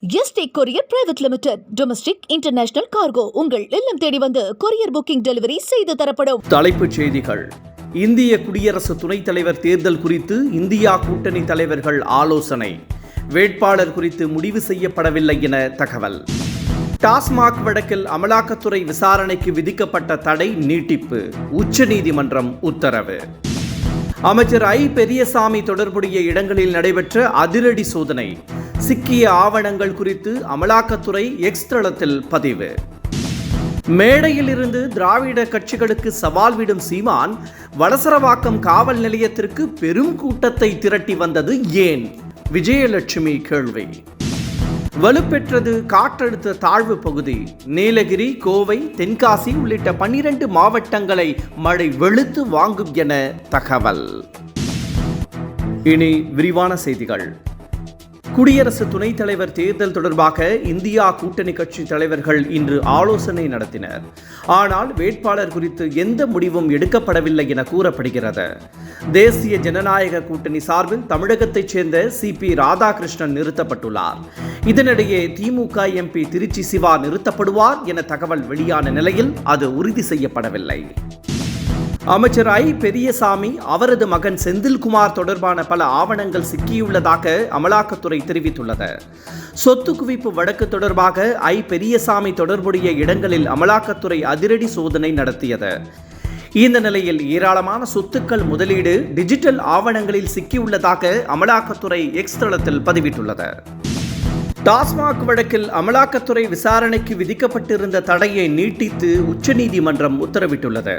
Yesterday courier private limited. Domestic international cargo உங்கள் இல்லம் தேடி வந்து கொரியர் புக்கிங் டெலிவரி செய்து தரப்படும். தலைப்புச் செய்திகள். இந்திய குடியரசு துணைத் தலைவர் தேர்தல் குறித்து இந்தியா கூட்டணி தலைவர்கள் ஆலோசனை. வேட்பாளர் குறித்து முடிவு செய்யப்படவில்லை என தகவல். டாஸ்மாக் வழக்கில் அமலாக்கத்துறை விசாரணைக்கு விதிக்கப்பட்ட தடை நீட்டிப்பு. உச்சநீதிமன்றம் உத்தரவு. அமைச்சர் ஐ பெரியசாமி தொடர்புடைய இடங்களில் நடைபெற்ற அதிரடி சோதனை. சிக்கிய ஆவணங்கள் குறித்து அமலாக்கத்துறை எக்ஸ் தளத்தில் பதிவு. மேடையில் இருந்து திராவிட கட்சிகளுக்கு சவால் விடும் சீமான் வளசரவாக்கம் காவல் நிலையத்திற்கு பெரும் கூட்டத்தை திரட்டி வந்தது ஏன்? விஜயலட்சுமி கேள்வி. வலுப்பெற்றது காற்றழுத்த தாழ்வு பகுதி. நீலகிரி, கோவை, தென்காசி உள்ளிட்ட 12 மாவட்டங்களை மழை வெளுத்து வாங்கும் என தகவல். இனி விரிவான செய்திகள். குடியரசு துணைத் தலைவர் தேர்தல் தொடர்பாக இந்தியா கூட்டணி கட்சி தலைவர்கள் இன்று ஆலோசனை நடத்தினர். ஆனால் வேட்பாளர் குறித்து எந்த முடிவும் எடுக்கப்படவில்லை என கூறப்படுகிறது. தேசிய ஜனநாயக கூட்டணி சார்பில் தமிழகத்தைச் சேர்ந்த CP ராதாகிருஷ்ணன் நிறுத்தப்பட்டுள்ளார். இதனிடையே திமுக MP திருச்சி சிவா நிறுத்தப்படுவார் என தகவல் வெளியான நிலையில் அது உறுதி செய்யப்படவில்லை. அமைச்சர் ஐ பெரியசாமி, அவரது மகன் செந்தில்குமார் தொடர்பான பல ஆவணங்கள் சிக்கியுள்ளதாக அமலாக்கத்துறை தெரிவித்துள்ளது. சொத்து குவிப்பு வழக்கு தொடர்பாக ஐ பெரியசாமி தொடர்புடைய இடங்களில் அமலாக்கத்துறை அதிரடி சோதனை நடத்தியது. இந்த நிலையில் ஏராளமான சொத்துக்கள் முதலீடு டிஜிட்டல் ஆவணங்களில் சிக்கியுள்ளதாக அமலாக்கத்துறை எக்ஸ் தளத்தில் பதிவிட்டுள்ளது. டாஸ்மாக் வழக்கில் அமலாக்கத்துறை விசாரணைக்கு விதிக்கப்பட்டிருந்த தடையை நீட்டித்து உச்சநீதிமன்றம் உத்தரவிட்டுள்ளது.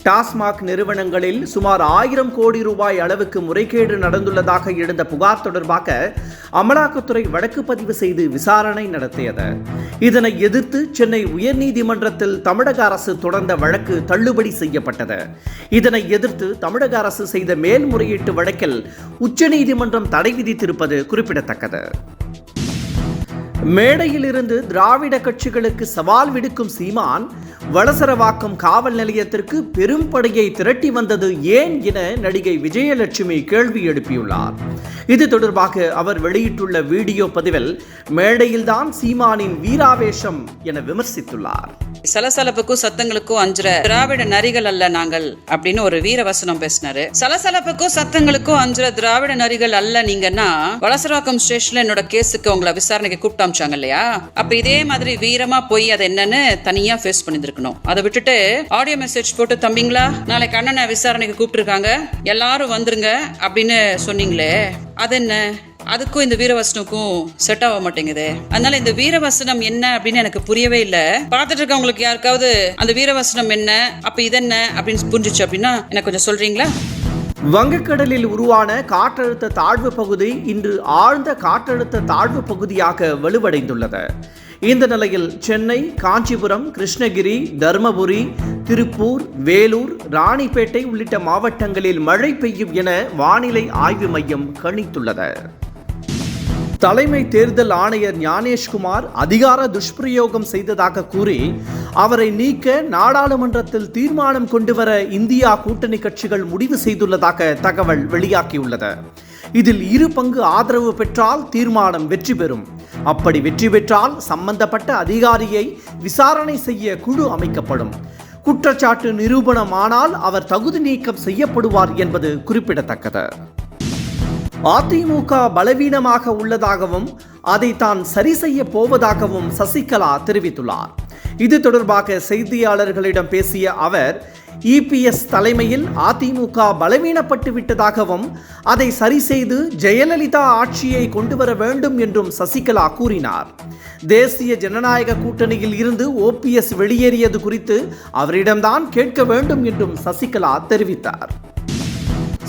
டாஸ்மாக் நிறுவனங்களில் சுமார் 1000 கோடி ரூபாய் அளவுக்கு முறைகேடு நடந்துள்ளதாக எழுந்த புகார் தொடர்பாக அமலாக்கத்துறை வழக்கு பதிவு செய்து விசாரணை நடத்தியது. இதனை எதிர்த்து சென்னை உயர்நீதிமன்றத்தில் தமிழக அரசு தொடர்ந்த வழக்கு தள்ளுபடி செய்யப்பட்டது. இதனை எதிர்த்து தமிழக அரசு செய்த மேல்முறையீட்டு வழக்கில் உச்சநீதிமன்றம் தடை விதித்திருப்பது குறிப்பிடத்தக்கது. மேடையில் இருந்து திராவிட கட்சிகளுக்கு சவால் விடுக்கும் சீமான் வளசரவாக்கம் காவல் நிலையத்திற்கு பெரும் படையை திரட்டி வந்தது ஏன் என நடிகை விஜயலட்சுமி கேள்வி எழுப்பியுள்ளார். இது தொடர்பாக அவர் வெளியிட்டுள்ள வீடியோ பதிவில் மேடையில்தான் சீமானின் வீராவேசம் என விமர்சித்துள்ளார். சலசலப்புக்கும் சத்தங்களுக்கும் அஞ்சுற திராவிட நரிகள் அல்ல நாங்கள் அப்படின்னு ஒரு வீர வசனம் பேசினாரு. சலசலப்புக்கும் சத்தங்களுக்கும் அஞ்சுற திராவிட நரிகள் அல்ல நீங்கன்னா வளசரவாக்கம் ஸ்டேஷன்ல என்னோட கேஸுக்கு உங்களை விசாரணைக்கு கூப்பிட்டு அமிச்சாங்க இல்லையா? அப்ப இதே மாதிரி வீரமா போய் அது என்னன்னு தனியா ஃபேஸ் பண்ணிருக்கணும். அதை விட்டுட்டு ஆடியோ மெசேஜ் போட்டு தம்பிங்களா நாளைக்கு அண்ணனை விசாரணைக்கு கூப்பிட்டுருக்காங்க எல்லாரும் வந்துருங்க அப்படின்னு சொன்னீங்களே, அது என்ன? அதுக்கும் இந்த வீரவசனுக்கும் செட் ஆக மாட்டேங்குது. அதனால இந்த வீரவசனம் என்ன அப்படின்னு எனக்கு புரியவே இல்லை. பார்த்துட்டு இருக்கவங்களுக்கு யாருக்காவது அந்த வீரவசனம் என்ன, அப்ப இதென்ன அப்படின்னு புரிஞ்சிச்சு அப்படின்னா எனக்கு கொஞ்சம் சொல்றீங்களா? வங்கக்கடலில் உருவான காற்றழுத்த தாழ்வு பகுதி இன்று ஆழ்ந்த காற்றழுத்த தாழ்வு பகுதியாக வலுவடைந்துள்ளது. இந்த நிலையில் சென்னை, காஞ்சிபுரம், கிருஷ்ணகிரி, தர்மபுரி, திருப்பூர், வேலூர், ராணிப்பேட்டை உள்ளிட்ட மாவட்டங்களில் மழை பெய்யும் என வானிலை ஆய்வு மையம் கணித்துள்ளது. தலைமை தேர்தல் ஆணையர் ஞானேஷ்குமார் அதிகார துஷ்பிரயோகம் செய்ததாக கூறி அவரை நீக்க நாடாளுமன்றத்தில் தீர்மானம் கொண்டுவர இந்தியா கூட்டணி கட்சிகள் முடிவு செய்துள்ளதாக தகவல் வெளியாகியுள்ளது. இதில் 2 பங்கு ஆதரவு பெற்றால் தீர்மானம் வெற்றி பெறும். அப்படி வெற்றி பெற்றால் சம்பந்தப்பட்ட அதிகாரியை விசாரணை செய்ய குழு அமைக்கப்படும். குற்றச்சாட்டு நிரூபணமானால் அவர் தகுதி நீக்கம் செய்யப்படுவார் என்பது குறிப்பிடத்தக்கது. அதிமுக பலவீனமாக உள்ளதாகவும் அதை தான் சரி செய்ய போவதாகவும் சசிகலா தெரிவித்துள்ளார். இது தொடர்பாக செய்தியாளர்களிடம் பேசிய அவர் EPS தலைமையில் அதிமுக பலவீனப்பட்டு விட்டதாகவும் அதை சரி செய்து ஜெயலலிதா ஆட்சியை கொண்டு வர வேண்டும் என்றும் சசிகலா கூறினார். தேசிய ஜனநாயக கூட்டணியில் இருந்து OPS வெளியேறியது குறித்து அவரிடம்தான் கேட்க வேண்டும் என்றும் சசிகலா தெரிவித்தார்.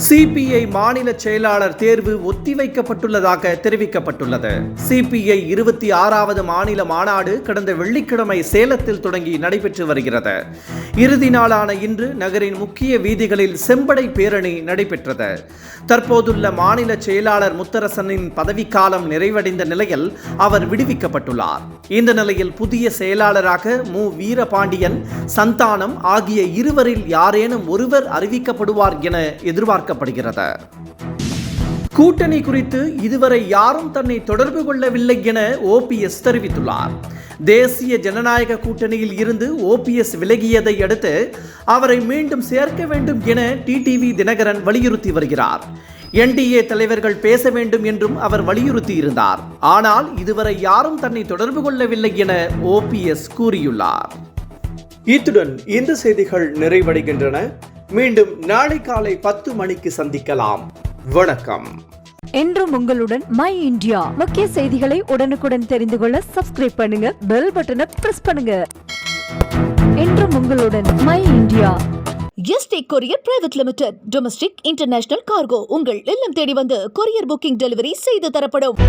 CPI மாநில செயலாளர் தேர்வு ஒத்திவைக்கப்பட்டுள்ளதாக தெரிவிக்கப்பட்டுள்ளது. CPI 26வது மாநில மாநாடு கடந்த வெள்ளிக்கிழமை சேலத்தில் தொடங்கி நடைபெற்று வருகிறது. இறுதி நாளான இன்று நகரின் முக்கிய வீதிகளில் செம்படை பேரணி நடைபெற்றது. தற்போதுள்ள மாநில செயலாளர் முத்தரசனின் பதவிக்காலம் நிறைவடைந்த நிலையில் அவர் விடுவிக்கப்பட்டுள்ளார். இந்த நிலையில் புதிய செயலாளராக மு வீரபாண்டியன், சந்தானம் ஆகிய இருவரில் யாரேனும் ஒருவர் அறிவிக்கப்படுவார் என எதிர்பார்க்கப்படுகிறது. கூட்டணி குறித்து இதுவரை யாரும் தன்னை தொடர்பு கொள்ளவில்லை என ஓபிஎஸ் தெரிவித்துள்ளார். தேசிய ஜனநாயக கூட்டணியில் இருந்து ஓபிஎஸ் விலகியதை அடுத்து அவரை மீண்டும் சேர்க்க வேண்டும் என டிடிவி தினகரன் வலியுறுத்தி வருகிறார். என்டிஏ தலைவர்கள் பேச வேண்டும் என்றும் அவர் வலியுறுத்தி இருந்தார். ஆனால் இதுவரை யாரும் தன்னை தொடர்பு கொள்ளவில்லை என ஓபிஎஸ் கூறியுள்ளார். இத்துடன் இந்த செய்திகள் நிறைவடைகின்றன. மீண்டும் நாளை காலை 10 மணிக்கு சந்திக்கலாம். வணக்கம். என்றும் உங்களுடன் மை இந்தியா. முக்கிய செய்திகளை உடனுக்குடன் தெரிந்து கொள்ள சப்ஸ்கிரைப் பண்ணுங்க, பெல் பட்டனை பிரஸ் பண்ணுங்க. என்றும் உங்களுடன் my India. Yesterday courier private limited. Domestic international cargo உங்கள் இல்லம் தேடி வந்து கொரியர் புக்கிங் டெலிவரி செய்து தரப்படும்.